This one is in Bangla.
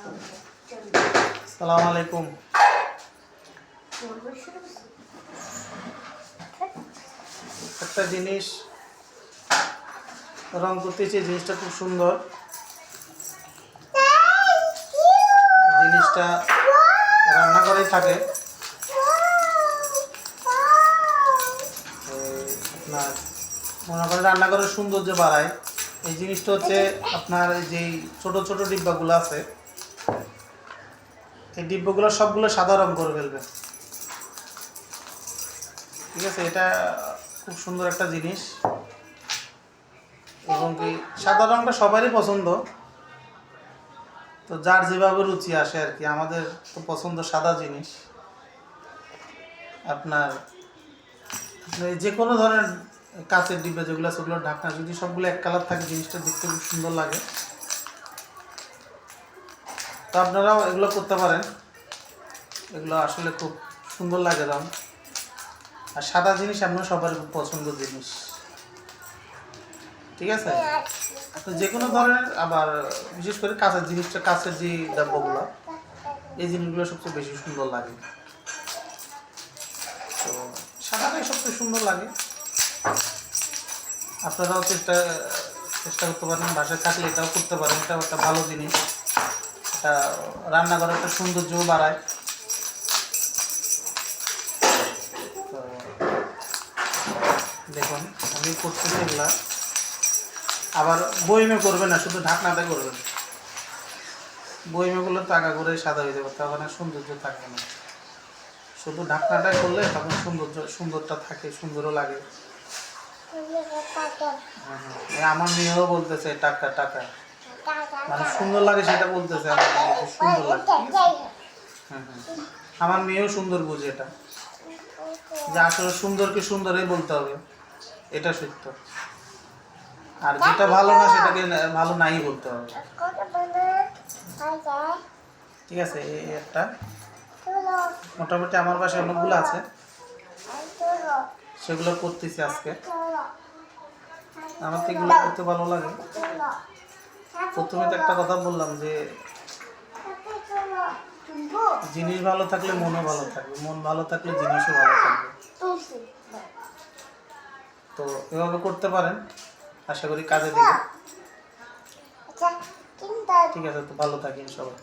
আসসালামু আলাইকুম। একটা জিনিস রং করতেছি, জিনিসটা খুব সুন্দর। জিনিসটা রান্নাঘরেই থাকে। আপনার মনে করেন রান্নাঘরের সৌন্দর্য বাড়ায়। এই জিনিসটা হচ্ছে আপনার যেই ছোট ছোট ডিব্বাগুলো আছে, এই ডিব্বাগুলো সবগুলো সাদা রং করে ফেলবে। ঠিক আছে, এটা খুব সুন্দর একটা জিনিস এবং কি সাদা রংটা সবারই পছন্দ। তো যার যেভাবে রুচি আসে আর কি, আমাদের তো পছন্দ সাদা জিনিস। আপনার যে কোনো ধরনের কাঁচের ডিব্বা যেগুলো আছে, ওগুলোর ঢাকনা যদি সবগুলো এক কালার থাকে, জিনিসটা দেখতে খুব সুন্দর লাগে। তো আপনারাও এগুলো করতে পারেন, এগুলো আসলে খুব সুন্দর লাগে রং। আর সাদা জিনিস আপনার সবার খুব পছন্দের জিনিস। ঠিক আছে, তো যে কোনো ধরনের, আবার বিশেষ করে কাঁচের জিনিসটা, কাঁচের যে ডাব্বাগুলো, এই জিনিসগুলো সবচেয়ে বেশি সুন্দর লাগে। তো সাদাটাই সবচেয়ে সুন্দর লাগে। আপনারাও চেষ্টা করতে পারেন, বাসায় থাকলে এটাও করতে পারেন। এটাও একটা ভালো জিনিস, এটা রান্নাঘরে একটা সৌন্দর্যও বাড়ায়। তো দেখুন আমি করতেছি এগুলা। আবার বইমে করবে না, শুধু ঢাকনাটা করবেন। বইমেগুলো টাকা করে সাদা হয়ে যাবে, তখন আর সৌন্দর্য থাকবে না। শুধু ঢাকনাটা করলে তখন সুন্দরটা থাকে, সুন্দরও লাগে। আমার মেয়েও বলতেছে টাকা টাকা, মানে সুন্দর লাগে সেটা বলতেছে। আমার মেয়ে সুন্দর লাগে। আমার মেয়েও সুন্দর বুঝে এটা, যে আসলে সুন্দরকে সুন্দরই বলতে হবে, এটা সত্য। আর যেটা ভালো না সেটাকে ভালো নাই বলতে হবে। ঠিক আছে, এই একটা মোটামুটি আমার বাসায় অনেকগুলো আছে, সেগুলো করতেছি আজকে। আমার তো এগুলো করতে ভালো লাগে। প্রথমে তো একটা কথা বললাম যে জিনিস ভালো থাকলে মনও ভালো থাকবে, মন ভালো থাকলে জিনিসও ভালো থাকবে। তো এভাবে করতে পারেন, আশা করি কাজে দিবে। ঠিক আছে, তো ভালো থাকেন সবাই।